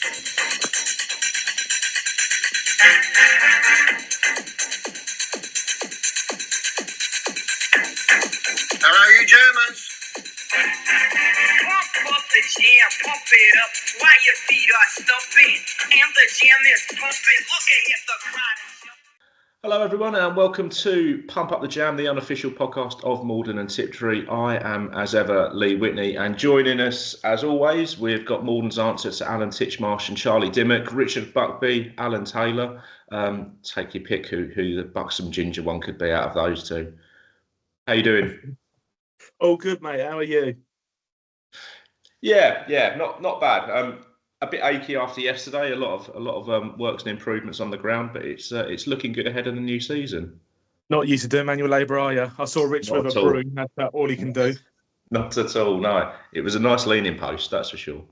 Hello, you Germans. Pump up the jam, pump it up while your feet are stumping. And the jam is pumping. Look at the crowd. Hello everyone and welcome to Pump Up the Jam, the unofficial podcast of Morden and Tiptree. I am, as ever, Lee Witney, and joining us, as always, we've got Morden's answers to Alan Titchmarsh and Charlie Dimmock, Richard Buckby, Alan Taylor. Take your pick who the buxom ginger one could be out of those two. How you doing? All good, mate. How are you? Yeah, not bad. A bit achy after yesterday. A lot of works and improvements on the ground, but it's looking good ahead of the new season. Not used to doing manual labour, are you? I saw Rich with a broom. That's all he can do. Not at all. No, it was a nice leaning post, that's for sure.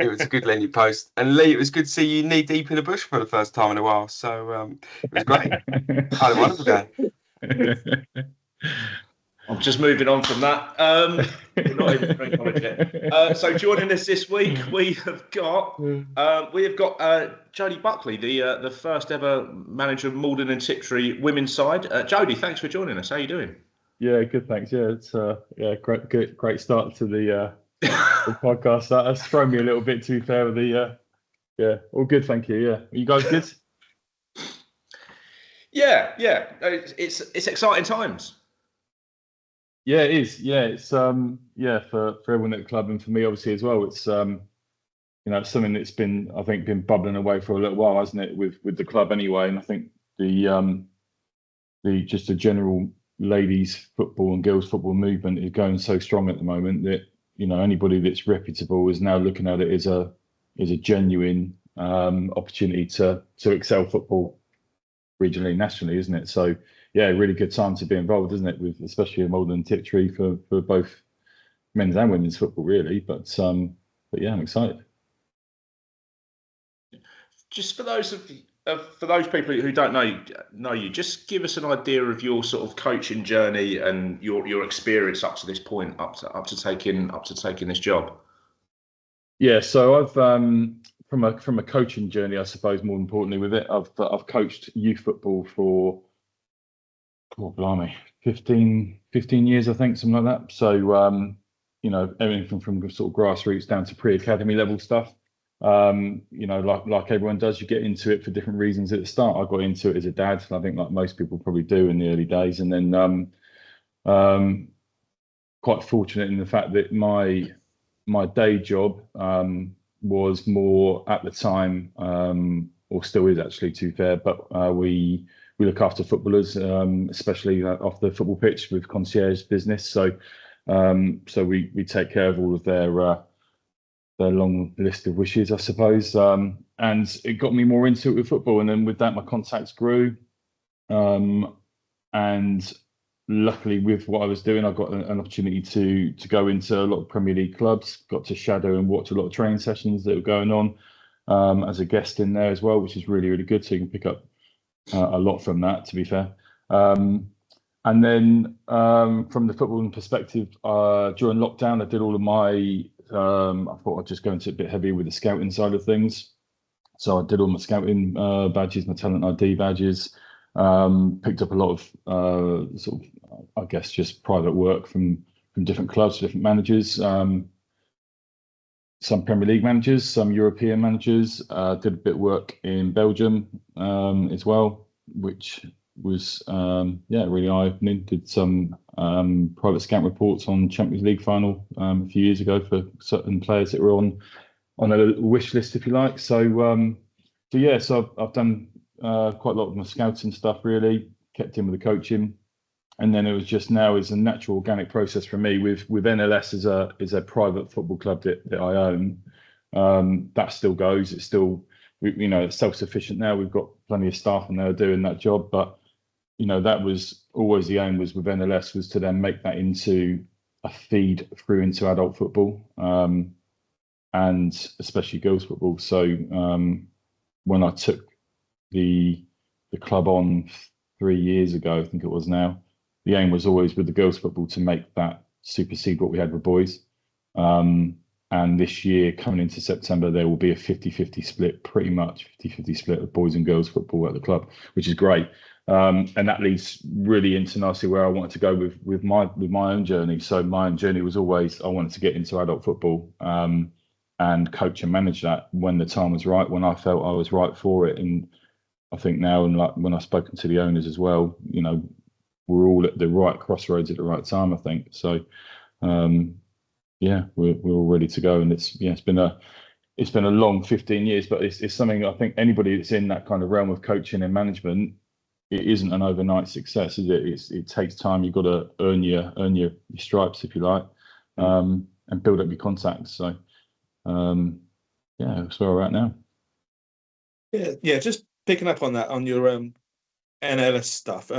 It was a good leaning post. And Lee, it was good to see you knee deep in the bush for the first time in a while. So it was great. Had a wonderful day. I'm just moving on from that. We're not even drinking on it yet. So joining us this week, we have got Jody Buckley, the first ever manager of Morden and Tiptree women's side. Jody, thanks for joining us. How are you doing? Yeah, good. Thanks. Yeah, it's great start to the podcast. That's thrown me a little bit. To be fair, with the all good. Thank you. Yeah, are you guys good? Yeah. It's exciting times. Yeah, it is. Yeah, it's for everyone at the club and for me obviously as well. It's it's something that's been bubbling away for a little while, hasn't it? With the club anyway, and I think the just the general ladies football and girls football movement is going so strong at the moment that anybody that's reputable is now looking at it as a genuine opportunity to excel football regionally, nationally, isn't it? So. Yeah, really good time to be involved, isn't it? With especially Morden and Tiptree for both men's and women's football, really. But yeah, I'm excited. Just for those people who don't know you, just give us an idea of your sort of coaching journey and your experience up to this point, up to taking this job. Yeah, so I've from a coaching journey, I suppose more importantly with it, I've coached youth football for. Oh, blimey, 15 years, I think, something like that. So, everything from sort of grassroots down to pre-academy level stuff. Like everyone does, you get into it for different reasons at the start. I got into it as a dad, and I think like most people probably do in the early days. And then quite fortunate in the fact that my day job was more at the time, or still is actually, to be fair, but we look after footballers, especially off the football pitch with concierge business. So we take care of all of their long list of wishes, I suppose. And it got me more into it with football. And then with that, my contacts grew. And luckily with what I was doing, I got an opportunity to go into a lot of Premier League clubs, got to shadow and watch a lot of training sessions that were going on as a guest in there as well, which is really, really good. So you can pick up a lot from that, to be fair. And then from the footballing perspective, during lockdown, I did all of my, I thought I'd just go into it a bit heavy with the scouting side of things. So I did all my scouting badges, my talent ID badges, picked up a lot of sort of, I guess, just private work from different clubs, different managers, some Premier League managers, some European managers, did a bit of work in Belgium as well, which was really eye-opening. Did some private scout reports on Champions League final a few years ago for certain players that were on a wish list, if you like. So I've done quite a lot of my scouting stuff, really, kept in with the coaching. And then it was just now is a natural organic process for me with NLS as a private football club that I own. That still goes. It's still, it's self-sufficient now. We've got plenty of staff and they're doing that job. But, that was always the aim was with NLS was to then make that into a feed through into adult football and especially girls football. So when I took the club on 3 years ago, I think it was now, the aim was always with the girls football to make that supersede what we had with boys. And this year, coming into September, there will be a 50-50 split, pretty much 50-50 split of boys and girls football at the club, which is great. And that leads really into nicely where I wanted to go with my own journey. So my own journey was always I wanted to get into adult football and coach and manage that when the time was right, when I felt I was right for it. And I think now, and like when I've spoken to the owners as well, you know, we're all at the right crossroads at the right time, I think. So yeah, we're all ready to go. And it's been a long 15 years, but it's something I think anybody that's in that kind of realm of coaching and management, it isn't an overnight success, is it? It takes time. You've got to earn your stripes, if you like, and build up your contacts. So yeah, that's where we're at now. Yeah. Just picking up on that, on your NLS stuff.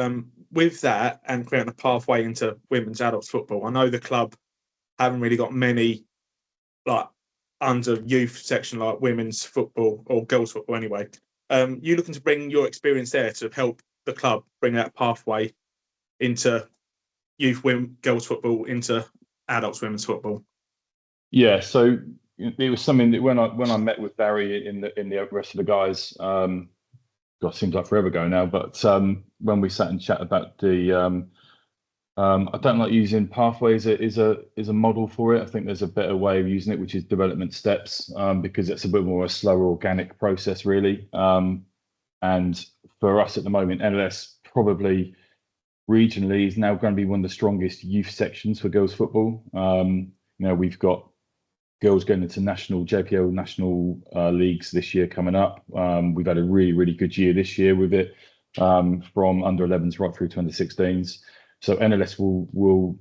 With that and creating a pathway into women's adults football, I know the club haven't really got many like under youth section like women's football or girls football anyway. You looking to bring your experience there to help the club bring that pathway into youth girls football into adults women's football? Yeah, so it was something that when I met with Barry in the rest of the guys, God, seems like forever ago now, but when we sat and chat about the I don't like using pathway as a model for it. I think there's a better way of using it, which is development steps, because it's a bit more a slower organic process, really. And for us at the moment, NLS probably regionally is now going to be one of the strongest youth sections for girls football. You know, we've got girls going into national JPL national leagues this year coming up. We've had a really, really good year this year with it, from under 11s right through to under 16s. So NLS will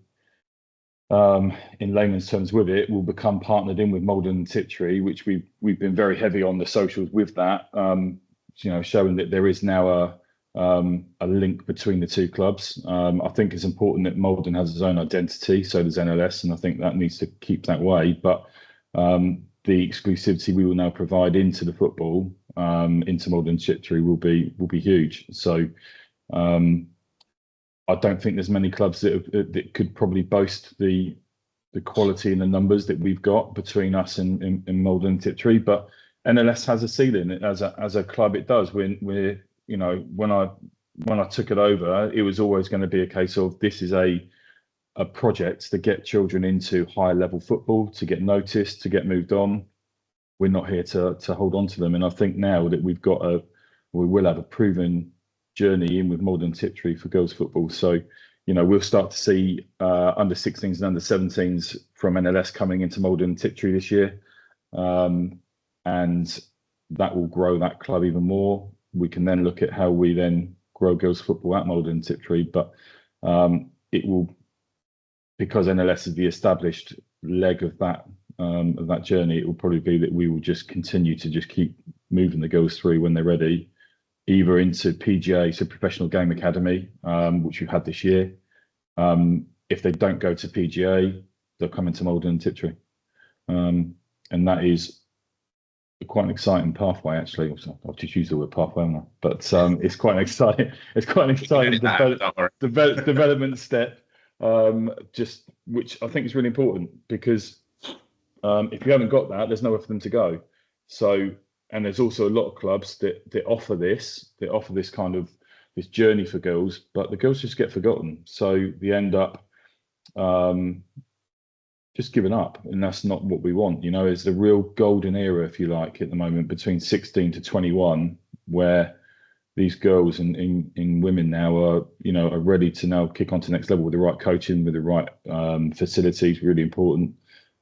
in layman's terms with it, will become partnered in with Malden and Tiptree, which we've been very heavy on the socials with that, you know, showing that there is now a link between the two clubs. I think it's important that Malden has its own identity, so does NLS, and I think that needs to keep that way. But the exclusivity we will now provide into the football, into Malden and Tiptree, will be huge. So I don't think there's many clubs that could probably boast the quality and the numbers that we've got between us and Malden and Tiptree. But NLS has a ceiling as a club. It does. We're you know, when I took it over, it was always going to be a case of this is a project to get children into higher level football, to get noticed, to get moved on. We're not here to hold on to them. And I think now that we will have a proven journey in with Malden and Tiptree for girls football. So, you know, we'll start to see under 16s and under 17s from NLS coming into Malden and Tiptree this year. And that will grow that club even more. We can then look at how we then grow girls football at Malden and Tiptree. But it will, because NLS is the established leg of that journey, it will probably be that we will just continue to just keep moving the girls through when they're ready, either into PGA, so Professional Game Academy, which we've had this year. If they don't go to PGA, they'll come into Malden and Tiptree. And that is quite an exciting pathway, actually. I've just used the word pathway, haven't I? But it's quite an exciting, development step, just which I think is really important, because if you haven't got that, there's nowhere for them to go. So, and there's also a lot of clubs that offer this kind of this journey for girls, but the girls just get forgotten. So they end up just giving up, and that's not what we want. You know, it's the real golden era, if you like, at the moment between 16 to 21, where these girls and women now are ready to now kick on to the next level with the right coaching, with the right facilities, really important,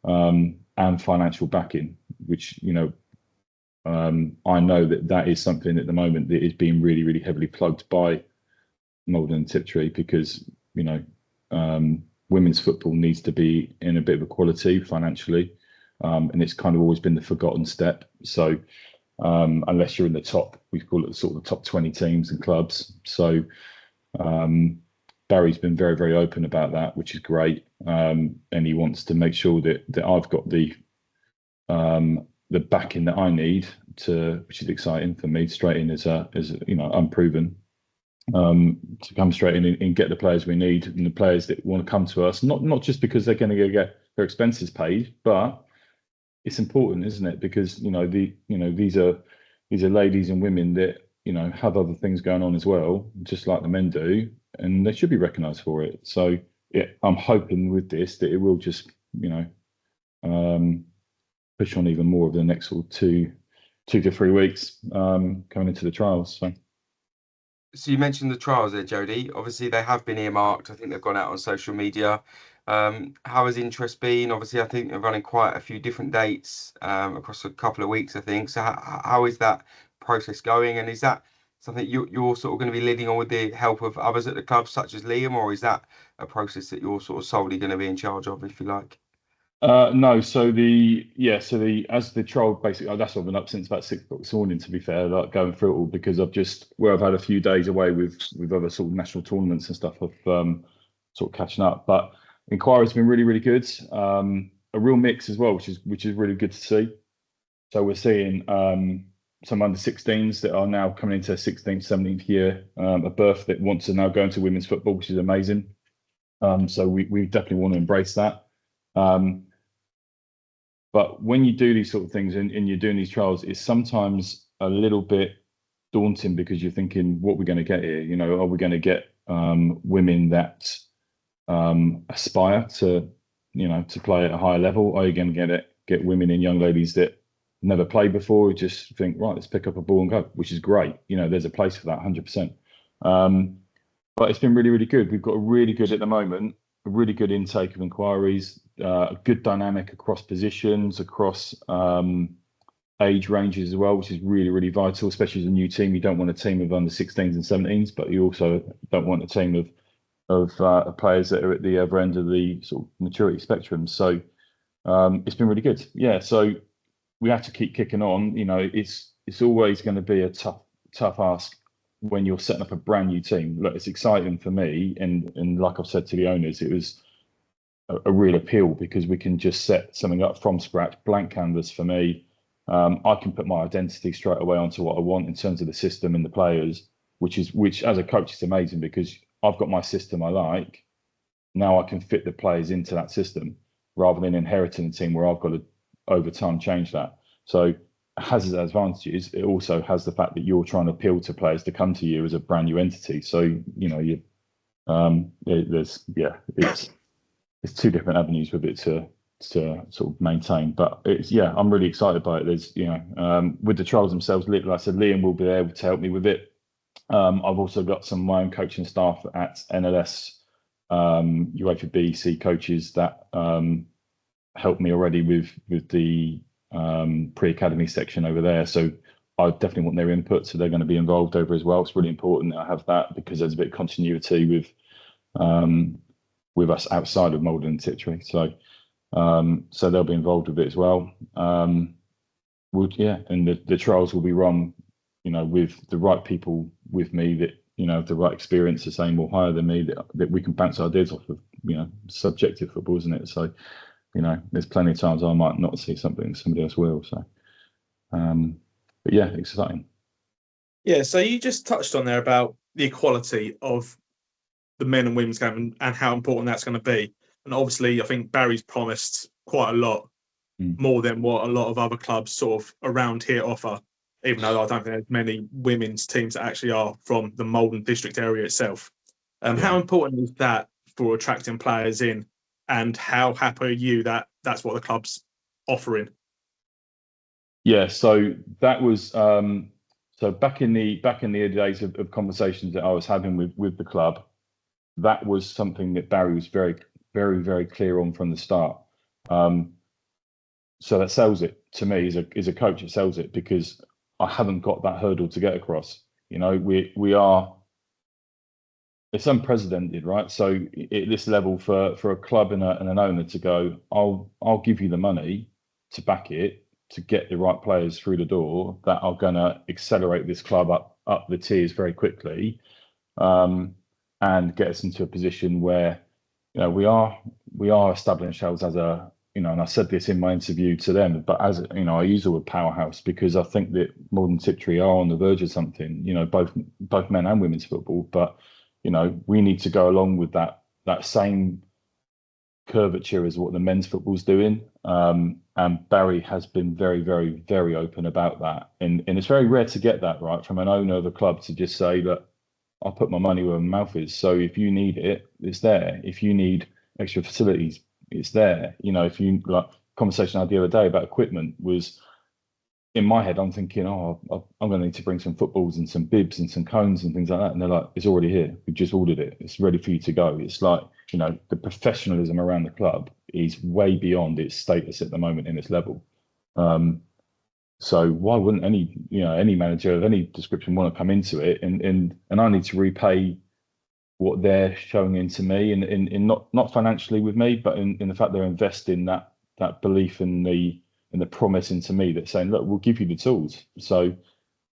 and financial backing, which, you know, I know that is something at the moment that is being really, really heavily plugged by Malden and Tiptree, because, you know, women's football needs to be in a bit of equality financially, and it's kind of always been the forgotten step. So unless you're in the top, we call it sort of the top 20 teams and clubs. So Barry's been very, very open about that, which is great, and he wants to make sure that I've got the backing that I need to, which is exciting for me, straight in as you know, unproven, to come straight in and get the players we need, and the players that want to come to us, not just because they're going to go get their expenses paid, but it's important, isn't it? Because these are ladies and women that have other things going on as well, just like the men do, and they should be recognised for it. So yeah, I'm hoping with this that it will just push on even more over the next sort of 2 to 3 weeks coming into the trials. So you mentioned the trials there, Jody. Obviously, they have been earmarked. I think they've gone out on social media. How has interest been? Obviously, I think they're running quite a few different dates across a couple of weeks, I think. So how is that process going? And is that something you're sort of going to be leading on with the help of others at the club, such as Liam, or is that a process that you're sort of solely going to be in charge of, if you like? No, so as the trial basically, that's what I've been up since about 6 o'clock this morning, to be fair, like going through it all, because I've had a few days away with other sort of national tournaments and stuff of sort of catching up. But inquiry's been really, really good. A real mix as well, which is really good to see. So we're seeing some under 16s that are now coming into 16th, 17th year of birth that want to now go into women's football, which is amazing. So we definitely want to embrace that. But when you do these sort of things and you're doing these trials, it's sometimes a little bit daunting, because you're thinking, what are we going to get here? Are we going to get women that aspire to play at a higher level? Are you going to get women and young ladies that never played before, who just think, right, let's pick up a ball and go, which is great. There's a place for that, 100%. But it's been really, really good. We've got a really good intake of inquiries, a good dynamic across positions, across age ranges as well, which is really, really vital, especially as a new team. You don't want a team of under 16s and 17s, but you also don't want a team of players that are at the other end of the sort of maturity spectrum. So it's been really good. Yeah, so we have to keep kicking on. It's always going to be a tough ask when you're setting up a brand new team. Look, it's exciting for me, and like I've said to the owners, it was a real appeal, because we can just set something up from scratch, blank canvas for me. I can put my identity straight away onto what I want in terms of the system and the players, which as a coach is amazing, because I've got my system I like. Now I can fit the players into that system, rather than inheriting a team where I've got to over time change that. So has its advantages. It also has the fact that you're trying to appeal to players to come to you as a brand new entity. So it's two different avenues with it to sort of maintain. But I'm really excited by it. There's with the trials themselves, like I said, Liam will be able to help me with it. I've also got some of my own coaching staff at NLS, UEFA B/C coaches that help me already with the pre-academy section over there. So I definitely want their input, so they're going to be involved over as well. It's really important that I have that, because there's a bit of continuity with us outside of Malden and Tiptree. So they'll be involved with it as well. And the trials will be run, with the right people with me that the right experience, the same or higher than me, that we can bounce ideas off of. Subjective football, isn't it? So there's plenty of times I might not see something somebody else will. So but yeah, exciting. Yeah, so you just touched on there about the equality of the men and women's game and how important that's going to be. And obviously, I think Barry's promised quite a lot more than what a lot of other clubs sort of around here offer, even though I don't think there's many women's teams that actually are from the Malden district area itself. How important is that for attracting players in, and how happy are you that that's what the club's offering? Yeah, so that was so back in the days of conversations that I was having with the club, that was something that Barry was very, very, very clear on from the start. So that sells it to me as a coach. It sells it, because I haven't got that hurdle to get across. We are. It's unprecedented, right? So at this level, for a club and an owner to go, I'll give you the money to back it, to get the right players through the door that are going to accelerate this club up the tiers very quickly, and get us into a position where we are establishing ourselves as a and I said this in my interview to them, but as I use the word powerhouse, because I think that Malden Tiptree are on the verge of something. Both men and women's football, but we need to go along with that same curvature as what the men's football's doing. And Barry has been very, very, very open about that. And it's very rare to get that, right, from an owner of a club to just say, look, I'll put my money where my mouth is. So if you need it, it's there. If you need extra facilities, it's there. You know, if you, like, conversation I had the other day about equipment was, in my head, I'm thinking, oh, I'm going to need to bring some footballs and some bibs and some cones and things like that. And they're like, it's already here. We've just ordered it. It's ready for you to go. It's like, you know, the professionalism around the club is way beyond its status at the moment in its level. So why wouldn't any manager of any description want to come into it? And I need to repay what they're showing into me, and not financially with me, but in the fact they're investing that belief in the promise into me, that's saying, look, we'll give you the tools. So,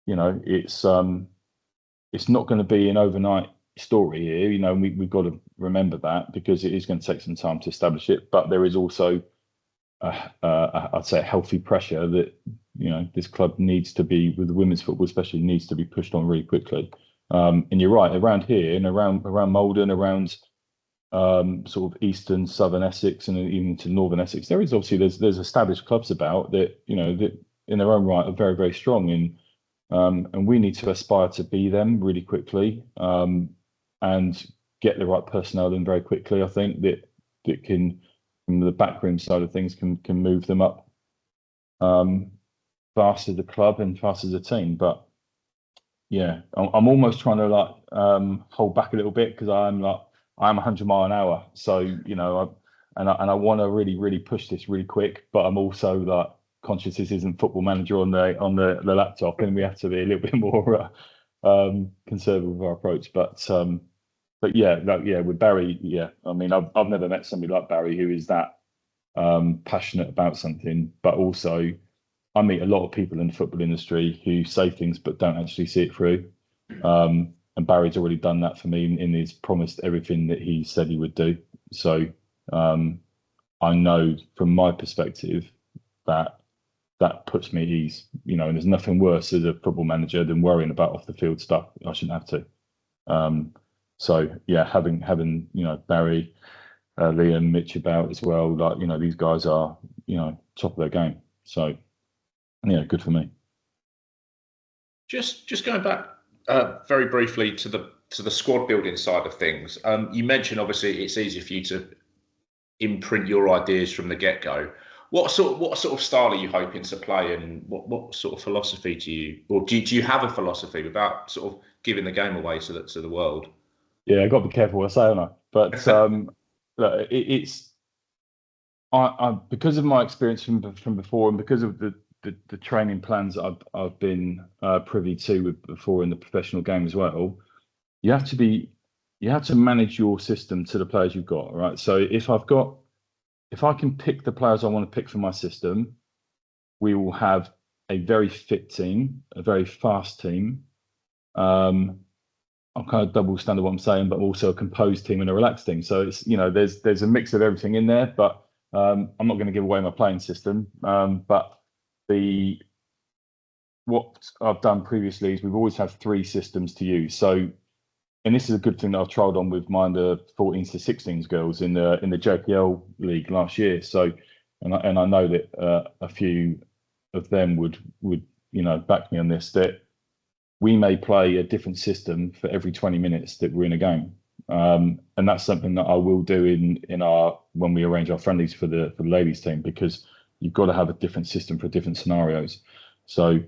you know, it's not going to be an overnight story here. You know, we've got to remember that, because it is going to take some time to establish it. But there is also, I'd say, a healthy pressure that, you know, this club needs to be, with the women's football especially, needs to be pushed on really quickly. And you're right, around here and around Malden, around sort of eastern, southern Essex, and even to northern Essex, there is obviously there's established clubs about that, you know, that in their own right are very, very strong, and we need to aspire to be them really quickly, and get the right personnel in very quickly. I think that can, from the backroom side of things, can move them up fast as a club and fast as a team. But yeah, I'm almost trying to hold back a little bit, because I'm 100 mile an hour. So, you know, I want to really, really push this really quick, but I'm also conscious this isn't Football Manager on the laptop, and we have to be a little bit more conservative with our approach. But yeah, with Barry, yeah, I mean, I've never met somebody like Barry who is that passionate about something, but also I meet a lot of people in the football industry who say things but don't actually see it through. And Barry's already done that for me, and he's promised everything that he said he would do. So I know from my perspective that puts me at ease, you know, and there's nothing worse as a football manager than worrying about off the field stuff. I shouldn't have to. So yeah, having you know, Barry, Liam, Mitch about as well, like, you know, these guys are, you know, top of their game. So yeah, good for me. Just going back very briefly to the squad building side of things. You mentioned obviously it's easier for you to imprint your ideas from the get-go. What sort of style are you hoping to play, and what sort of philosophy do you have a philosophy, without sort of giving the game away to the world? Yeah, I've got to be careful what I say, haven't I? But look, it's because of my experience from before, and because of the training plans I've been privy to before in the professional game as well, you have to manage your system to the players you've got, right? So if I can pick the players I want to pick for my system, we will have a very fit team, a very fast team. I'm kind of double standard what I'm saying, but also a composed team and a relaxed team. So it's, you know, there's a mix of everything in there, but I'm not going to give away my playing system. But what I've done previously is we've always had 3 systems to use. So, and this is a good thing that I've trialled on with my under 14s to 16s girls in the JPL league last year. So, and I know that a few of them would you know, back me on this, that we may play a different system for every 20 minutes that we're in a game. And that's something that I will do in our, when we arrange our friendlies for the ladies team, because you've got to have a different system for different scenarios. So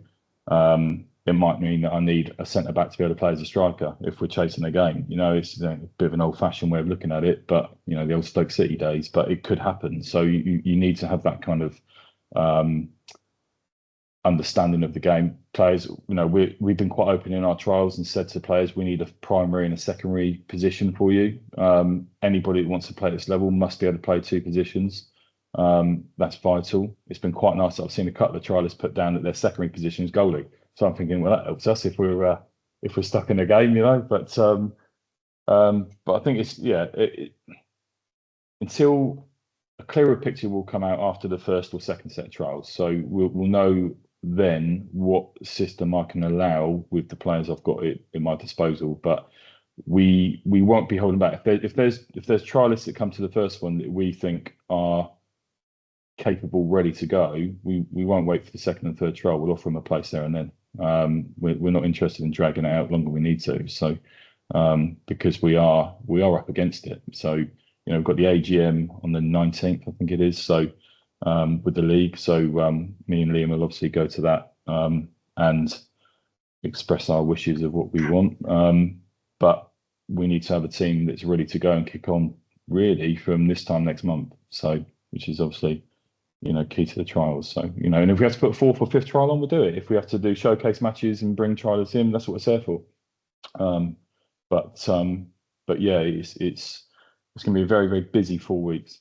it might mean that I need a centre back to be able to play as a striker if we're chasing a game. You know, it's a bit of an old fashioned way of looking at it, but, you know, the old Stoke City days, but it could happen. So you need to have that kind of understanding of the game. Players, you know, we've been quite open in our trials and said to players, we need a primary and a secondary position for you. Anybody that wants to play at this level must be able to play 2 positions. That's vital. It's been quite nice that I've seen a couple of trialists put down that their secondary position is goalie. So I'm thinking, well, that helps us if we're stuck in a game, you know. But I think it's until a clearer picture will come out after the first or second set of trials. So we'll know then what system I can allow with the players I've got at my disposal. But we won't be holding back. If there's trialists that come to the first one that we think are capable, ready to go, we won't wait for the second and third trial. We'll offer them a place there and then. We're not interested in dragging it out longer than we need to. So because we are up against it. So we've got the AGM on the 19th, I think it is. So with the league, so me and Liam will obviously go to that and express our wishes of what we want. But we need to have a team that's ready to go and kick on really from this time next month. So which is obviously key to the trials. So and if we have to put a fourth or fifth trial on, we'll do it. If we have to do showcase matches and bring trialers in, that's what it's there for. But yeah, it's going to be a very, very busy 4 weeks.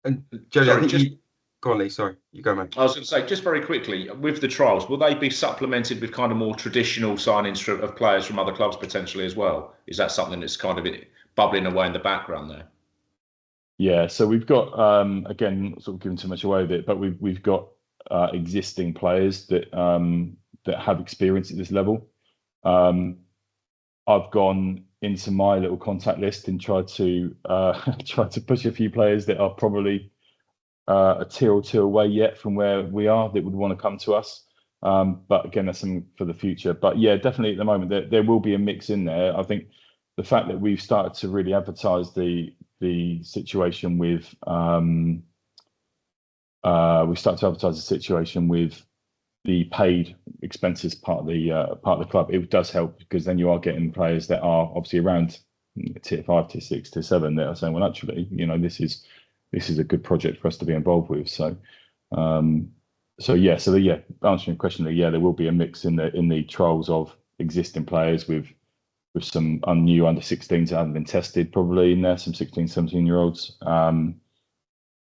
And Jody, I think go on, Lee. Sorry, you go, man. I was going to say, just very quickly, with the trials, will they be supplemented with kind of more traditional signings of players from other clubs potentially as well? Is that something that's kind of bubbling away in the background there? Yeah, so we've got again, not sort of giving too much away with it, but we've got existing players that have experience at this level. I've gone into my little contact list and tried to push a few players that are probably a tier or two away yet from where we are that would want to come to us. But again, that's something for the future. But yeah, definitely at the moment there will be a mix in there. I think the fact that we've started to really advertise the situation with the paid expenses part of the club. It does help because then you are getting players that are obviously around tier 5, tier 6, tier 7 that are saying, well, actually, this is a good project for us to be involved with. So answering your question, there will be a mix in the trials of existing players with some new under 16s that haven't been tested probably in there, some 16, 17-year-olds,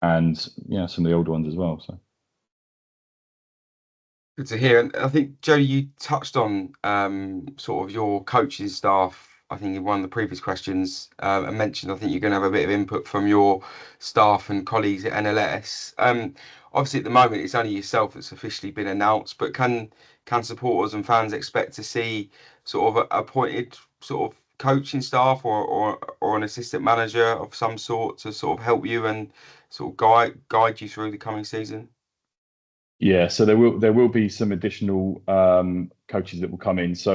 and some of the older ones as well. So. Good to hear. And I think, Jody, you touched on sort of your coaching staff, I think in one of the previous questions, and mentioned I think you're going to have a bit of input from your staff and colleagues at NLS. Obviously, at the moment, it's only yourself that's officially been announced, but can supporters and fans expect to see sort of appointed sort of coaching staff or an assistant manager of some sort to sort of help you and sort of guide you through the coming season? Yeah, so there will be some additional coaches that will come in. So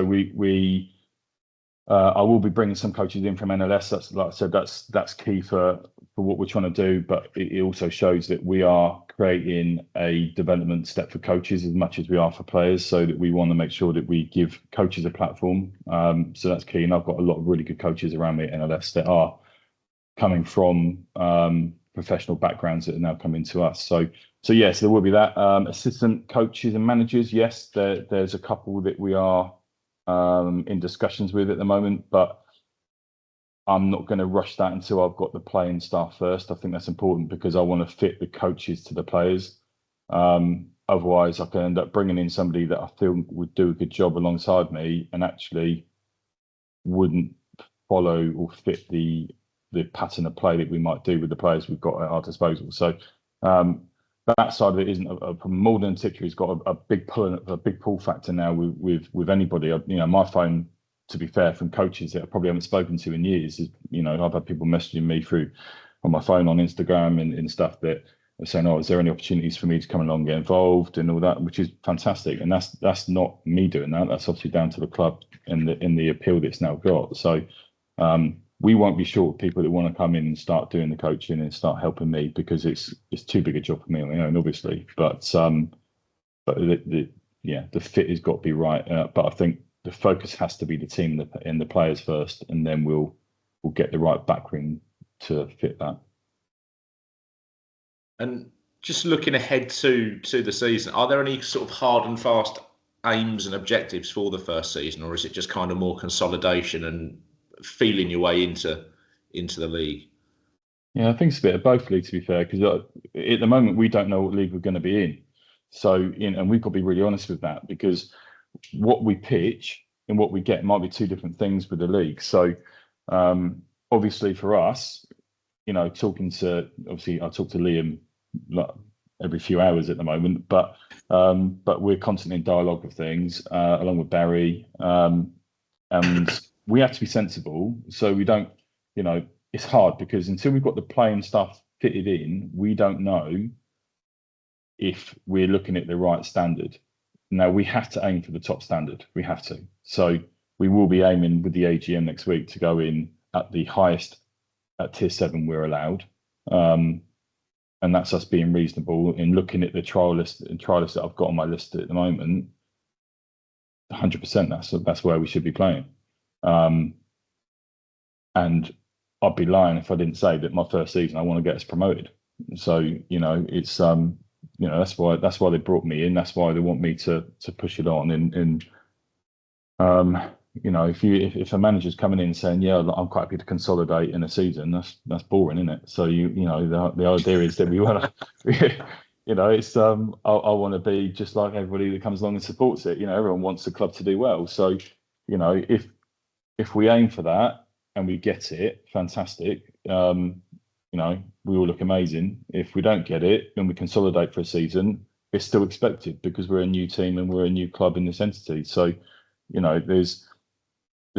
I will be bringing some coaches in from NLS. That's, like I said, that's key for what we're trying to do. But it also shows that we are creating a development step for coaches as much as we are for players. So that we want to make sure that we give coaches a platform. So that's key. And I've got a lot of really good coaches around me at NLS that are coming from professional backgrounds that are now coming to us. So yes, there will be that. Assistant coaches and managers, yes, there's a couple that we are in discussions with at the moment, but I'm not going to rush that until I've got the playing staff first. I think that's important because I want to fit the coaches to the players. Otherwise, I can end up bringing in somebody that I feel would do a good job alongside me and actually wouldn't follow or fit the pattern of play that we might do with the players we've got at our disposal. So that side of it isn't a problem. Malden and Tiptrary's got a big pull factor now with anybody. My phone, to be fair, from coaches that I probably haven't spoken to in years, is I've had people messaging me through on my phone on Instagram and stuff that are saying, "Oh, is there any opportunities for me to come along and get involved?" and all that, which is fantastic. And that's not me doing that. That's obviously down to the club and the appeal that it's now got. So we won't be short of people that want to come in and start doing the coaching and start helping me because it's too big a job for me on my own, obviously. But the fit has got to be right. But I think the focus has to be the team and the players first, and then we'll get the right backroom to fit that. And just looking ahead to the season, are there any sort of hard and fast aims and objectives for the first season, or is it just kind of more consolidation and feeling your way into the league? Yeah, I think it's a bit of both, Lee, to be fair, because at the moment we don't know what league we're going to be in. So, and we've got to be really honest with that because what we pitch and what we get might be two different things with the league. So, obviously for us, I talk to Liam every few hours at the moment, but we're constantly in dialogue with things along with Barry, and we have to be sensible. So we don't, it's hard because until we've got the playing stuff fitted in, we don't know if we're looking at the right standard. Now, we have to aim for the top standard. We have to. So we will be aiming with the AGM next week to go in at the highest at tier 7 we're allowed. And that's us being reasonable in looking at the trial list that I've got on my list at the moment. 100%, that's where we should be playing. And I'd be lying if I didn't say that my first season I want to get us promoted. So it's that's why they brought me in. That's why they want me to push it on. And if a manager's coming in saying, yeah, I'm quite happy to consolidate in a season, that's boring, isn't it? So the idea is that we want to, it's I want to be just like everybody that comes along and supports it. Everyone wants the club to do well. So if we aim for that and we get it, fantastic. We all look amazing. If we don't get it and we consolidate for a season, it's still expected because we're a new team and we're a new club in this entity. So, the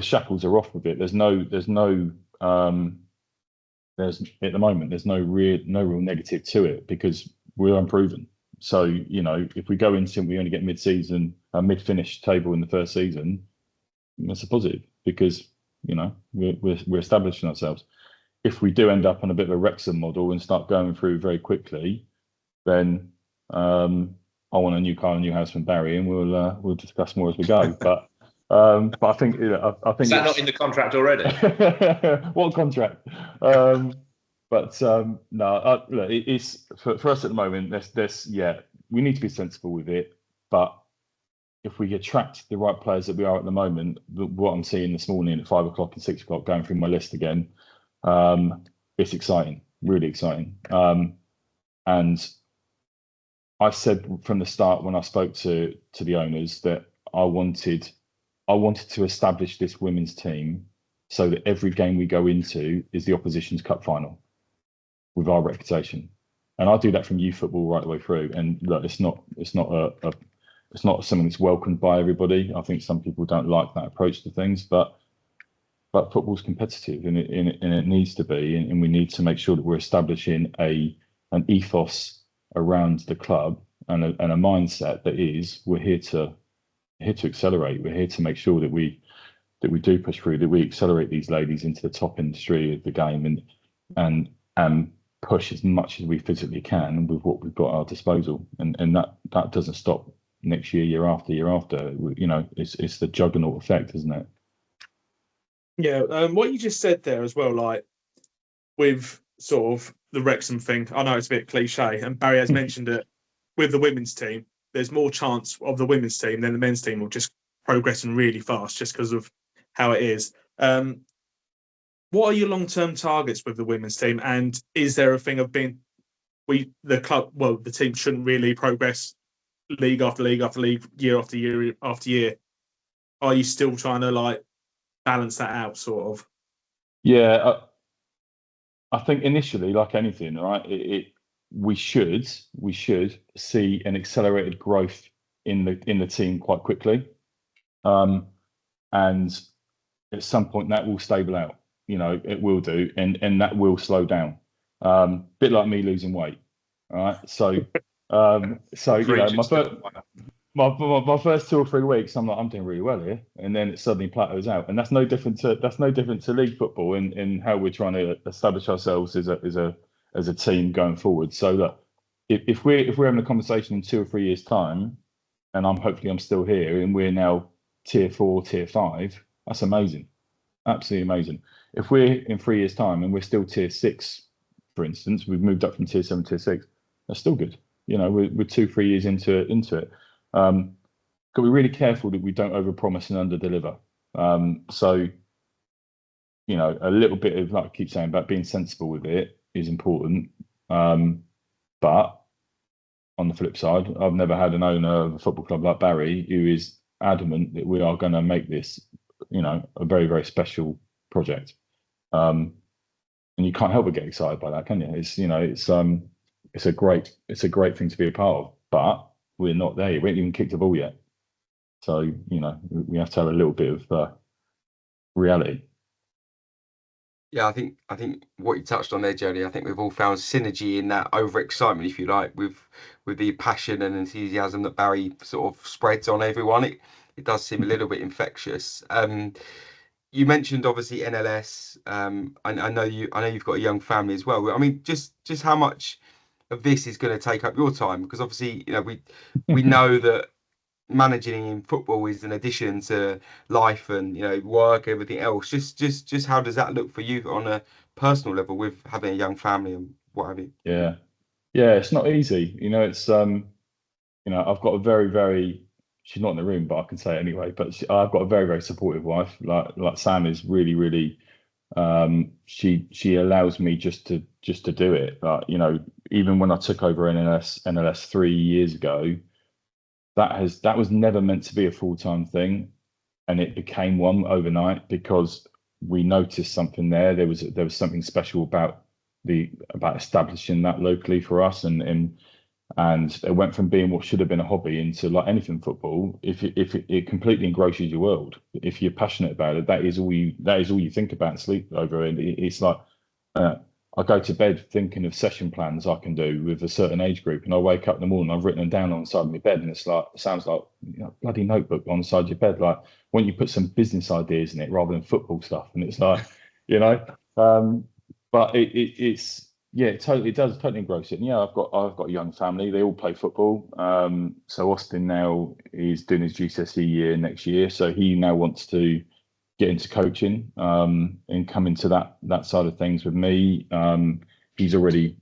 shackles are off a bit. There's at the moment, there's no real negative to it because we're unproven. So, if we go into we only get mid-finish table in the first season, that's a positive because, we're establishing ourselves. If we do end up on a bit of a Wrexham model and start going through very quickly, then I want a new car, a new house from Barry, and we'll discuss more as we go. But I think I think is that not in the contract already? What contract? No. Look, it's for us at the moment. We need to be sensible with it. But if we attract the right players that we are at the moment, what I'm seeing this morning at 5 o'clock and 6 o'clock, going through my list again. It's exciting, really exciting. And I said from the start when I spoke to the owners that I wanted to establish this women's team so that every game we go into is the opposition's cup final with our reputation. And I do that from youth football right the way through. And look, it's not something that's welcomed by everybody. I think some people don't like that approach to things, but football's competitive and it needs to be, and we need to make sure that we're establishing an ethos around the club and a mindset that is we're here to accelerate. We're here to make sure that we do push through, that we accelerate these ladies into the top industry of the game and push as much as we physically can with what we've got at our disposal. And that doesn't stop next year after. It's the juggernaut effect, isn't it? Yeah, what you just said there as well, like with sort of the Wrexham thing, I know it's a bit cliche, and Barry has mentioned it, with the women's team, there's more chance of the women's team than the men's team will just progressing really fast just because of how it is. What are your long-term targets with the women's team? And is there a thing of the team shouldn't really progress league after league after league, year after year after year? Are you still trying to balance that out, sort of? Yeah, I think initially, like anything, right, we should see an accelerated growth in the team quite quickly, and at some point that will stable out. It will do, and that will slow down. Bit like me losing weight, all right? So my first 2 or 3 weeks, I'm like, I'm doing really well here, and then it suddenly plateaus out, and that's no different to league football in how we're trying to establish ourselves as a team going forward. So that if we're having a conversation in 2 or 3 years' time, and I'm still here, and we're now tier 4, tier 5, that's amazing, absolutely amazing. If we're in 3 years' time and we're still tier 6, for instance, we've moved up from tier 7 to tier 6, that's still good. We're 2-3 years into it. Got to be really careful that we don't overpromise and underdeliver. So, a little bit of, like I keep saying, about being sensible with it is important. But on the flip side, I've never had an owner of a football club like Barry who is adamant that we are going to make this, a very, very special project. And you can't help but get excited by that, can you? It's a great thing to be a part of, but we're not there. We haven't even kicked a ball yet. So, we have to have a little bit of reality. Yeah, I think what you touched on there, Jody, I think we've all found synergy in that overexcitement, if you like, with the passion and enthusiasm that Barry sort of spreads on everyone. It does seem a little bit infectious. You mentioned obviously NLS. I know you've got a young family as well. I mean, just how much of this is going to take up your time? Because obviously, we know that managing in football is an addition to life and work, everything else. Just how does that look for you on a personal level with having a young family and what have you? Yeah, yeah, it's not easy. It's I've got a very, very, she's not in the room, but I can say it anyway. But I've got a very, very supportive wife. Like Sam is really, really. She allows me just to do it. But even when I took over NLS 3 years ago, that was never meant to be a full-time thing, and it became one overnight because we noticed something there. There was something special about establishing that locally for us, and it went from being what should have been a hobby into, like anything football, if it completely engrosses your world. If you're passionate about it, that is all you think about and sleep over. And it's like I go to bed thinking of session plans I can do with a certain age group, and I wake up in the morning, I've written them down on the side of my bed, and it sounds like bloody notebook on the side of your bed. Like, when you put some business ideas in it rather than football stuff, and it's like, but it's yeah, it does totally engross it. And yeah, I've got a young family. They all play football. So Austin now is doing his GCSE year next year. So he now wants to get into coaching and come into that side of things with me. He's already,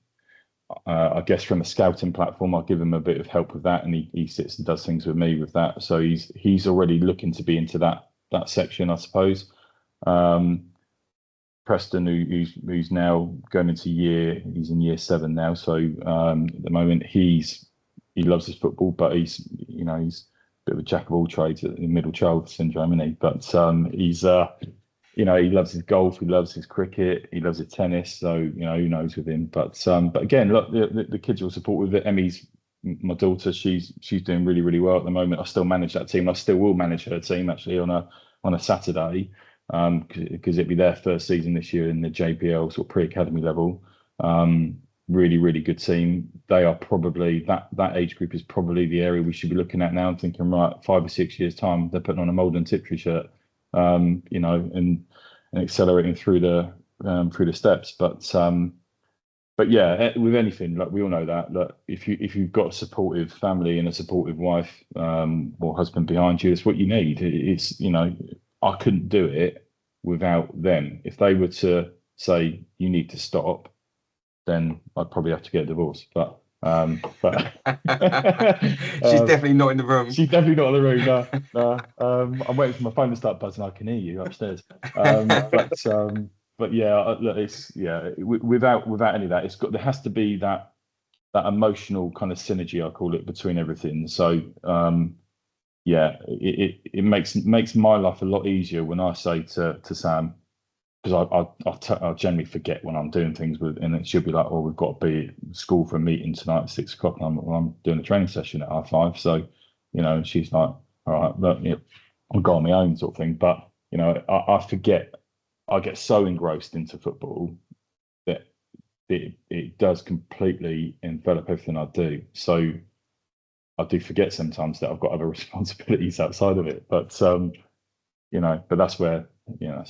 I guess, from the scouting platform, I'll give him a bit of help with that, and he sits and does things with me with that. So he's already looking to be into that section, I suppose. Preston, who's now going into he's in year 7 now. So at the moment he loves his football, but he's a bit of a jack of all trades, in middle child syndrome, isn't he? But he's he loves his golf, he loves his cricket, he loves his tennis. So who knows with him? But again, look, the kids will support with it. Emmy's my daughter. She's doing really, really well at the moment. I still manage that team. I still will manage her team actually on a Saturday. Because it'd be their first season this year in the JPL sort of pre-academy level. Really, really good team. They are probably that age group is probably the area we should be looking at now and thinking, right, 5 or 6 years time, they're putting on a Malden Tiptree shirt, and accelerating through the steps. But yeah, with anything, like, we all know that if you've got a supportive family and a supportive wife or husband behind you, it's what you need. It's I couldn't do it without them. If they were to say you need to stop, then I'd probably have to get a divorce. But She's definitely not in the room. She's definitely not in the room. No. I'm waiting for my phone to start buzzing. I can hear you upstairs. But yeah, it's without any of that, there has to be that emotional kind of synergy, I call it, between everything. So yeah, it makes my life a lot easier when I say to Sam, because I generally forget when I'm doing things and she'll be like, "Oh, we've got to be at school for a meeting tonight at 6 o'clock," and I'm doing a training session at 5:30. So, and she's like, "All right, look, I'll go on my own," sort of thing. But I forget. I get so engrossed into football that it does completely envelop everything I do. So I do forget sometimes that I've got other responsibilities outside of it, but but that's where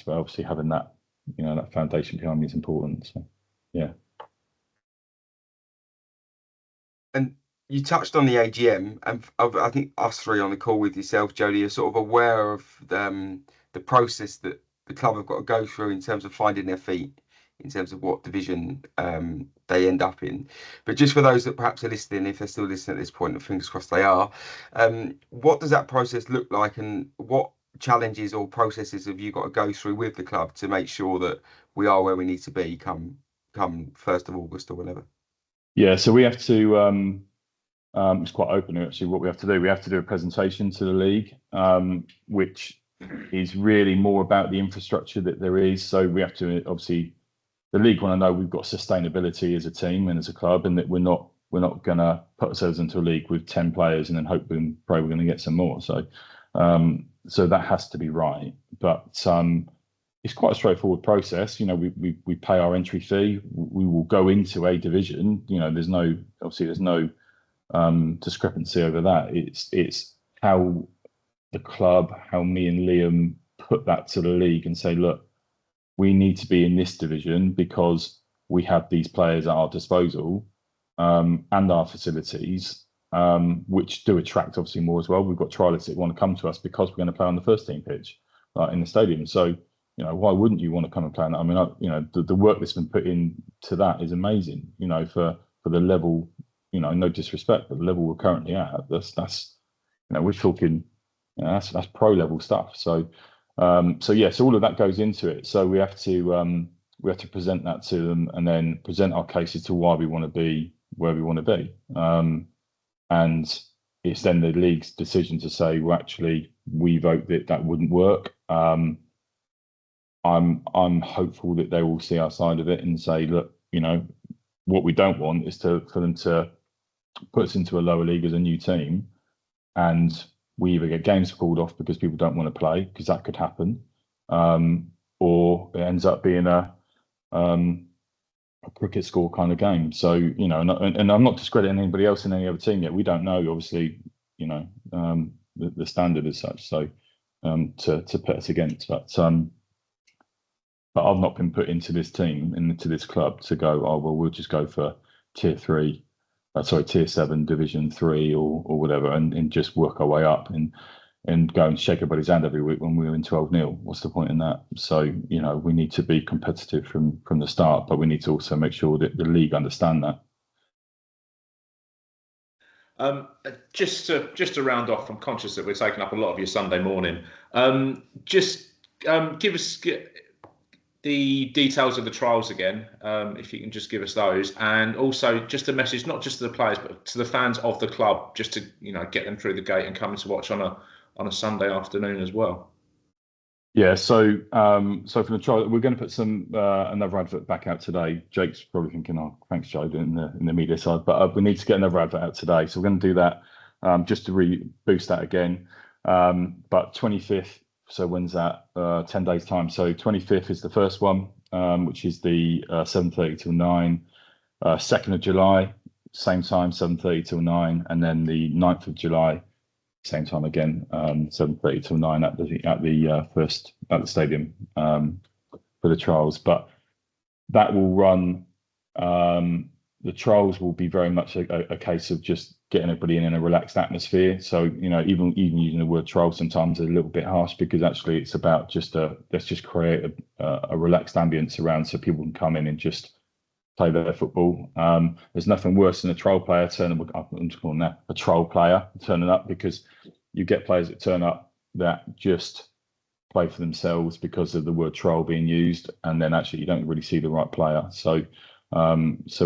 obviously having that that foundation behind me is important. So yeah. And you touched on the AGM, and I think us three on the call with yourself, Jody, are sort of aware of the process that the club have got to go through in terms of finding their feet, in terms of what division they end up in. But just for those that perhaps are listening, if they're still listening at this point, and fingers crossed they are, what does that process look like, and what challenges or processes have you got to go through with the club to make sure that we are where we need to be come 1st of August or whatever? Yeah, so we have to it's quite open actually what we have to do. We have to do a presentation to the league, which is really more about the infrastructure that there is. So we have to, obviously, the league want to know we've got sustainability as a team and as a club, and that we're not going to put ourselves into a league with 10 players and then hope and pray we're going to get some more. So that has to be right. But it's quite a straightforward process. We pay our entry fee. We will go into a division. There's no discrepancy over that. It's how the club, how me and Liam put that to the league and say, look, we need to be in this division because we have these players at our disposal and our facilities, which do attract obviously more as well. We've got trialists that want to come to us because we're going to play on the first team pitch in the stadium. So, why wouldn't you want to come and play on that? I mean, the work that's been put into that is amazing, for the level, no disrespect, but the level we're currently at, that's we're talking, that's pro level stuff. So all of that goes into it. So we have to present that to them and then present our cases to why we want to be where we want to be. And it's then the league's decision to say, well, actually, we vote that wouldn't work. I'm hopeful that they will see our side of it and say, look, what we don't want is for them to put us into a lower league as a new team, and we either get games called off because people don't want to play, because that could happen, or it ends up being a cricket score kind of game. So, and I'm not discrediting anybody else in any other team yet. We don't know, obviously, the standard as such. So to put us against, but I've not been put into this team, into this club to go, oh, well, we'll just go for tier 7, Division 3 or whatever, and just work our way up and go and shake everybody's hand every week when we were in 12-0. What's the point in that? So, we need to be competitive from the start, but we need to also make sure that the league understand that. Just to round off, I'm conscious that we're taking up a lot of your Sunday morning. Give us the details of the trials again, if you can just give us those, and also just a message not just to the players but to the fans of the club, just to get them through the gate and coming to watch on a Sunday afternoon as well. Yeah, so for the trial, we're going to put some another advert back out today. Jake's probably thinking, "Oh, thanks, Joe," in the media side, but we need to get another advert out today, so we're going to do that just to boost that again. But 25th. So when's that? 10 days time. So 25th is the first one, which is the 7:30 till 9. 2nd of July, same time, 7:30 till 9, and then the 9th of July, same time again, 7:30 till 9 at the stadium for the trials. But that will run. The trials will be very much a case of just getting everybody in a relaxed atmosphere. So, even using the word trial sometimes is a little bit harsh, because actually it's about let's just create a relaxed ambience around so people can come in and just play their football. There's nothing worse than a trial player turning up, because you get players that turn up that just play for themselves because of the word trial being used, and then actually you don't really see the right player. So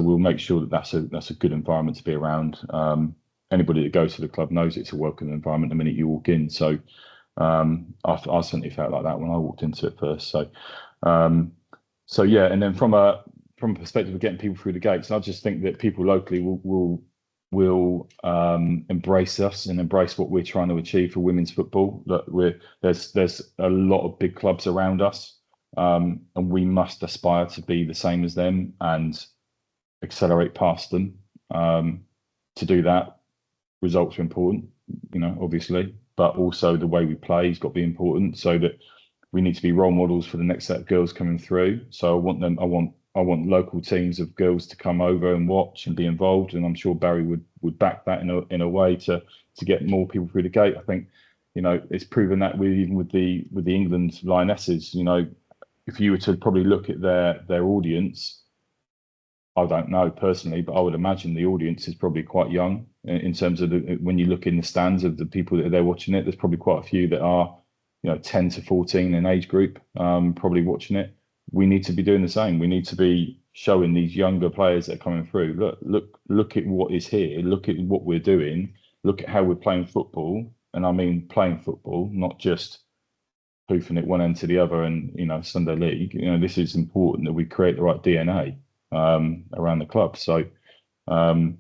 we'll make sure that that's a good environment to be around. Anybody that goes to the club knows it's a welcome environment the minute you walk in. So I certainly felt like that when I walked into it first. So yeah, and then from a perspective of getting people through the gates, I just think that people locally will embrace us and embrace what we're trying to achieve for women's football. Look, there's a lot of big clubs around us. And we must aspire to be the same as them and accelerate past them. To do that, results are important, obviously, but also the way we play has got to be important, so that we need to be role models for the next set of girls coming through. So I want local teams of girls to come over and watch and be involved, and I'm sure Barry would back that in a way to get more people through the gate. I think, it's proven that with the England Lionesses, if you were to probably look at their audience, I don't know personally, but I would imagine the audience is probably quite young in terms of when you look in the stands of the people that they're watching it. There's probably quite a few that are, 10 to 14 in age group, probably watching it. We need to be doing the same. We need to be showing these younger players that are coming through, look at what is here. Look at what we're doing. Look at how we're playing football, and I mean playing football, not just hoofing it one end to the other and Sunday league. This is important that we create the right DNA around the club. So I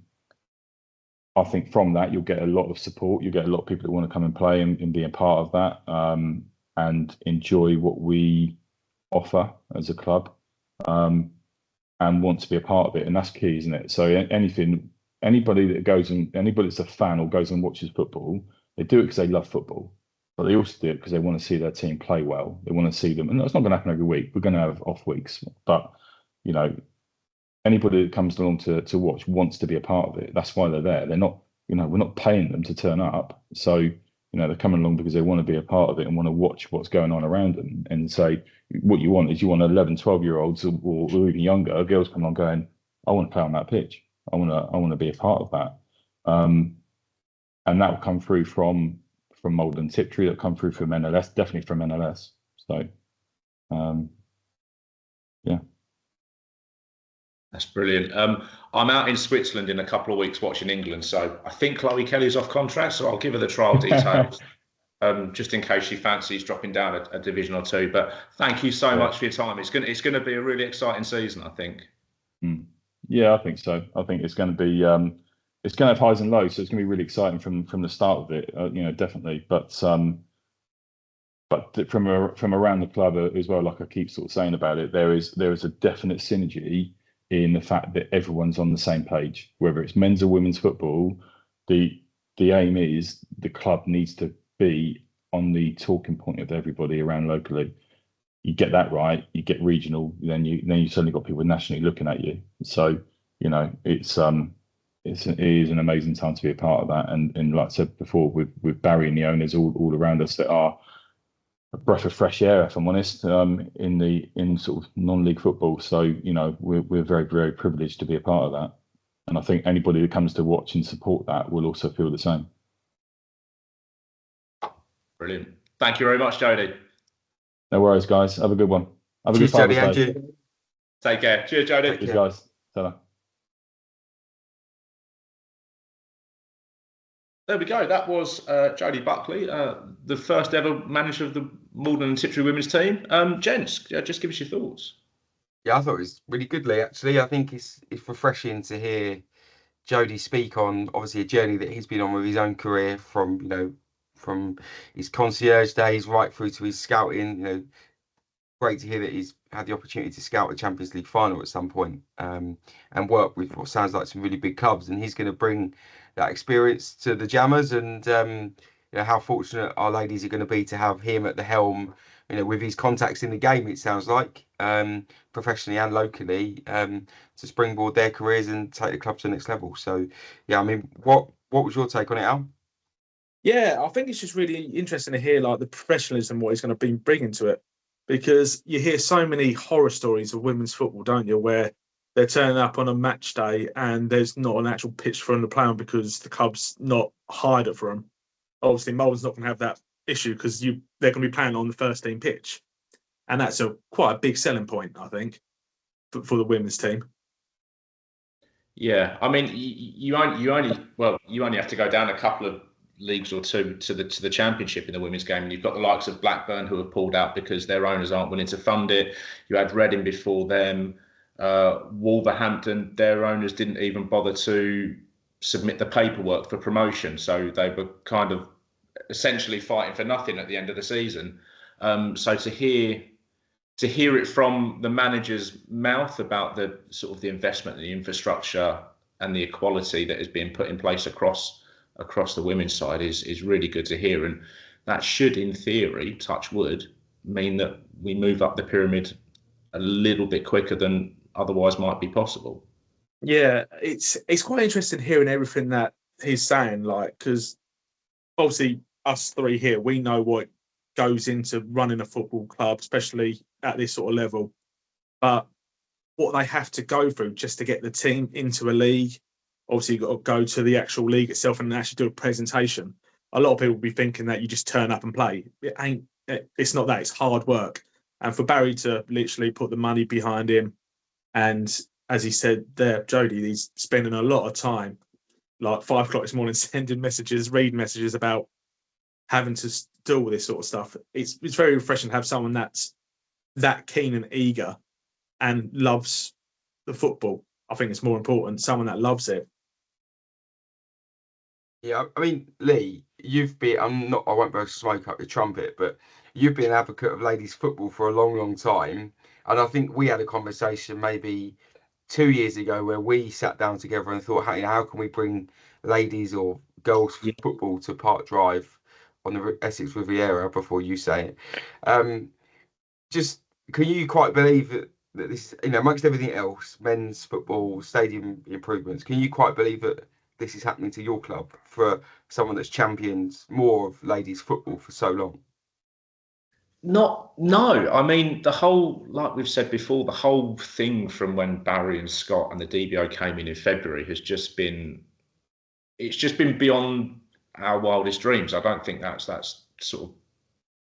think from that you'll get a lot of support. You'll get a lot of people that want to come and play and be a part of that, and enjoy what we offer as a club, and want to be a part of it, and that's key, isn't it? So anybody that's a fan or goes and watches football, they do it because they love football, but they also do it because they want to see their team play well. They want to see them, and that's not going to happen every week. We're going to have off weeks, but anybody that comes along to watch wants to be a part of it. That's why they're there. They're not, we're not paying them to turn up. So, they're coming along because they want to be a part of it and want to watch what's going on around them. And say, what you want is 11, 12-year-olds or even younger girls come on going, I want to play on that pitch. I want to be a part of that. And that will come through from Malden Tiptree. That'll come through from NLS, definitely from NLS. So, yeah. That's brilliant. I'm out in Switzerland in a couple of weeks watching England, so I think Chloe Kelly's off contract, so I'll give her the trial details just in case she fancies dropping down a division or two. But thank you so much for your time. It's going to be a really exciting season, I think. Yeah, I think so. I think it's going to be it's going to have highs and lows, so it's going to be really exciting from the start of it. Definitely. But from around the club as well, like I keep sort of saying about it, there is a definite synergy in the fact that everyone's on the same page, whether it's men's or women's football. The aim is the club needs to be on the talking point of everybody around locally. You get that right, you get regional, then you suddenly got people nationally looking at you. So it is an amazing time to be a part of that. And like I said before, with Barry and the owners all around us that are a breath of fresh air, if I'm honest, in sort of non-league football. So we're very, very privileged to be a part of that, and I think anybody that comes to watch and support that will also feel the same. Brilliant. Thank you very much, Jody. No worries, guys. Have a good one. Have a Cheers, good Father's Jody. Day. Take care. Cheers, Jody. Cheers, guys. Ta-ra. There we go. That was Jody Buckley, the first ever manager of the Malden and Tiptree women's team. Gents, just give us your thoughts. Yeah, I thought it was really good, Lee. Actually, I think it's refreshing to hear Jody speak on obviously a journey that he's been on with his own career from his concierge days right through to his scouting. Great to hear that he's had the opportunity to scout the Champions League final at some point, and work with what sounds like some really big clubs. And he's going to bring that experience to the Jammers. And how fortunate our ladies are going to be to have him at the helm. With his contacts in the game, it sounds like professionally and locally, to springboard their careers and take the club to the next level. So, yeah, I mean, what was your take on it, Al? Yeah, I think it's just really interesting to hear like the professionalism what he's going to be bringing to it. Because you hear so many horror stories of women's football, don't you, where they're turning up on a match day and there's not an actual pitch for them to play on because the club's not hired it for them. Obviously, Malden's not going to have that issue because they're going to be playing on the first team pitch. And that's quite a big selling point, I think, for the women's team. Yeah, I mean, you only have to go down a couple of leagues or two to the championship in the women's game, and you've got the likes of Blackburn who have pulled out because their owners aren't willing to fund it. You had Reading before them, Wolverhampton, their owners didn't even bother to submit the paperwork for promotion, so they were kind of essentially fighting for nothing at the end of the season. So to hear it from the manager's mouth about the sort of the investment in the infrastructure and the equality that is being put in place across the women's side is really good to hear, and that should, in theory, touch wood, mean that we move up the pyramid a little bit quicker than otherwise might be possible. Yeah, it's quite interesting hearing everything that he's saying, like, because obviously us three here, we know what goes into running a football club, especially at this sort of level, but what they have to go through just to get the team into a league. Obviously, you've got to go to the actual league itself and actually do a presentation. A lot of people will be thinking that you just turn up and play. It ain't. It's not that. It's hard work. And for Barry to literally put the money behind him, and as he said there, Jody, he's spending a lot of time, like 5 o'clock this morning, sending messages, reading messages about having to deal with this sort of stuff. It's very refreshing to have someone that's that keen and eager and loves the football. I think it's more important, someone that loves it. Yeah, I mean, Lee, you've been. I won't go smoke up your trumpet, but you've been an advocate of ladies football for a long, long time, and I think we had a conversation maybe 2 years ago where we sat down together and thought, hey, how can we bring ladies or girls Yeah. football to Park Drive on the Essex Riviera before you say it. Just can you quite believe that this, amongst everything else, men's football, stadium improvements, can you quite believe that this is happening to your club for someone that's championed more of ladies football for so long? No. I mean, like we've said before, the whole thing from when Barry and Scott and the DBO came in February has just been beyond our wildest dreams. I don't think that's sort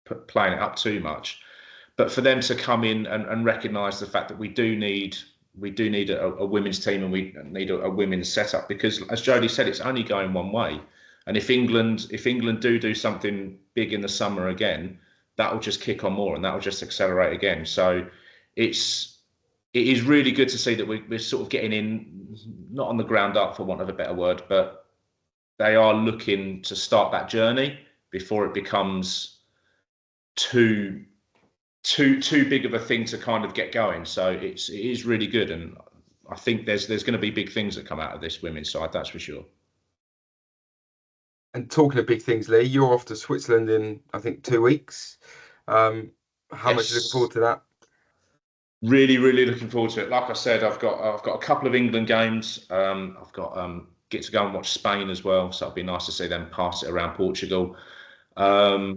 of playing it up too much. But for them to come in and recognise the fact that we do need a women's team, and we need a women's setup, because as Jody said, it's only going one way. And if England do something big in the summer again, that will just kick on more, and that will just accelerate again. So it is really good to see that we're sort of getting in, not on the ground up for want of a better word, but they are looking to start that journey before it becomes too big of a thing to kind of get going. So it is really good, and I think there's going to be big things that come out of this women's side, that's for sure. And talking of big things, Lee, you're off to Switzerland in, I think, 2 weeks. How much are you looking forward to that? Really, really looking forward to it. Like I said, I've got a couple of England games. I've got get to go and watch Spain as well, so it'll be nice to see them pass it around Portugal. I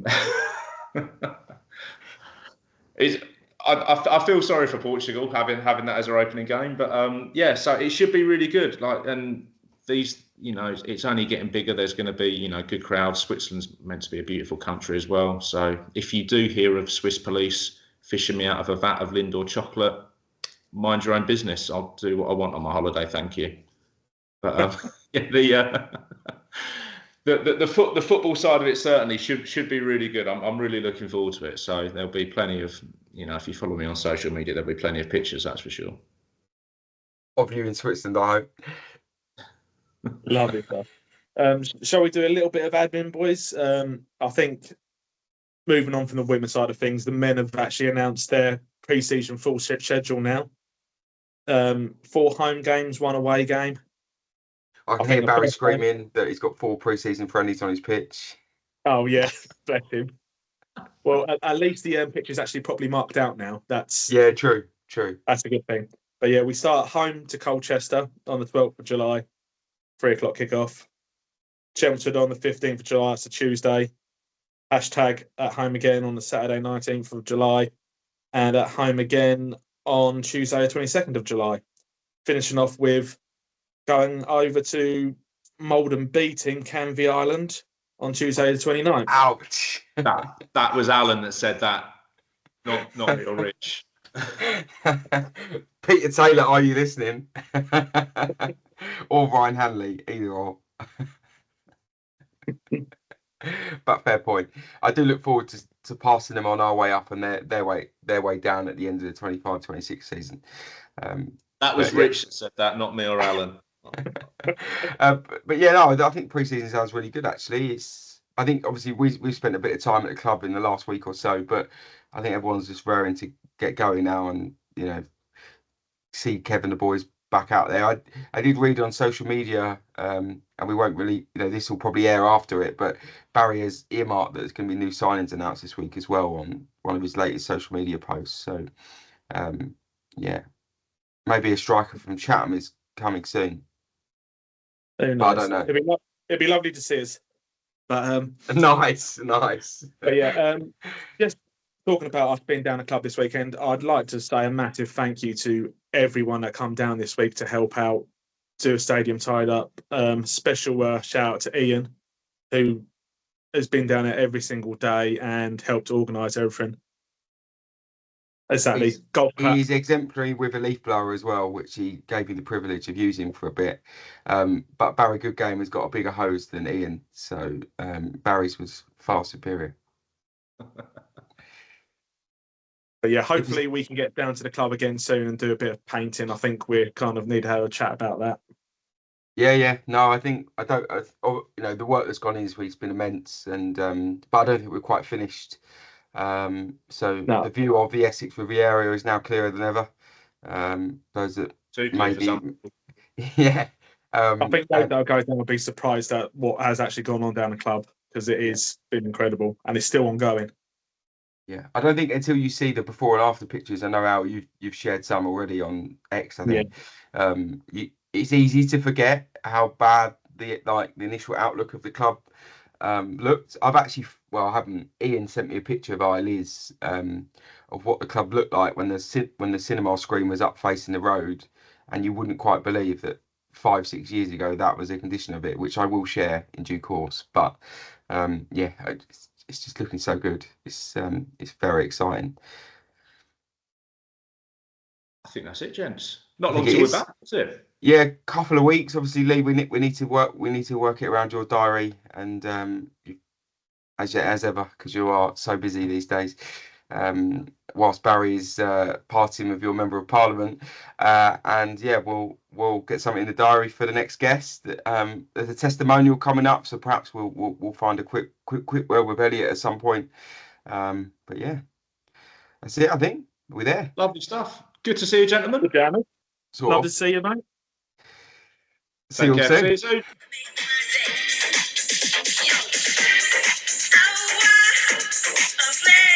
feel sorry for Portugal having that as our opening game, but so it should be really good. And these, it's only getting bigger. There's going to be, good crowds. Switzerland's meant to be a beautiful country as well. So if you do hear of Swiss police fishing me out of a vat of Lindor chocolate, mind your own business. I'll do what I want on my holiday, thank you. But the football side of it certainly should be really good. I'm really looking forward to it. So there'll be plenty of, if you follow me on social media, there'll be plenty of pictures, that's for sure. Of you in Switzerland, I hope. Lovely stuff. Shall we do a little bit of admin, boys? I think moving on from the women's side of things, the men have actually announced their pre-season full schedule now. 4 home games, 1 away game. I can hear Barry screaming that he's got 4 pre-season friendlies on his pitch. Oh yeah, bless him. Well, at least the pitch is actually properly marked out now. That's true. That's a good thing. But yeah, we start home to Colchester on the 12th of July, 3 o'clock kickoff. Chelmsford on the 15th of July, it's a Tuesday. # at home again on the Saturday 19th of July, and at home again on Tuesday the 22nd of July. Finishing off with going over to Malden beating Canvey Island on Tuesday the 29th. Ouch! That was Alan that said that, not me or Rich. Peter Taylor, are you listening? Or Ryan Hanley, either or. But fair point. I do look forward to passing them on our way up and their way down at the end of the 25-26 season. That was Rich that said that, not me or Alan. But yeah, no, I think pre-season sounds really good. Actually, I think obviously we've spent a bit of time at the club in the last week or so, but I think everyone's just raring to get going now and see Kevin the boys back out there. I did read on social media, and we won't really, this will probably air after it, but Barry has earmarked that there's going to be new signings announced this week as well on one of his latest social media posts. So, maybe a striker from Chatham is coming soon. Nice. I don't know. It'd be lovely to see us. But nice. But yeah, just talking about us being down the club this weekend, I'd like to say a massive thank you to everyone that come down this week to help out, do a stadium tied up. Special shout out to Ian, who has been down there every single day and helped organise everything. Exactly. He's exemplary with a leaf blower as well, which he gave me the privilege of using for a bit. But Barry Goodgame has got a bigger hose than Ian, so Barry's was far superior. But yeah, hopefully we can get down to the club again soon and do a bit of painting. I think we kind of need to have a chat about that. Yeah. No, the work that's gone in this week's been immense, and but I don't think we're quite finished So No. the view of the Essex Riviera is now clearer than ever. Those that Too clear for maybe, some. yeah. I think and- they'll go down and be surprised at what has actually gone on down the club, because it is been incredible and it's still ongoing. yeah, I don't think until you see the before and after pictures. I know Al, you've shared some already on X. I think it's easy to forget how bad the initial outlook of the club looked. I've actually, well, I haven't. Ian sent me a picture via Liz of what the club looked like when the cinema screen was up facing the road, and you wouldn't quite believe that 5-6 years ago that was the condition of it, which I will share in due course. But yeah, it's just looking so good. It's very exciting. I think that's it, gents. Not I long think it till we're is. back. That's it. Yeah, couple of weeks. Obviously, Lee, we need to work it around your diary, and as ever, because you are so busy these days. Whilst Barry's partying with your member of parliament, and yeah, we'll get something in the diary for the next guest. There's a testimonial coming up, so perhaps we'll find a quick word with Elliot at some point. But yeah, that's it. I think we're there. Lovely stuff. Good to see you, gentlemen. Good, Jamie. Sort Love of. to see you, mate. See you all Take care. soon. See you soon. Oh,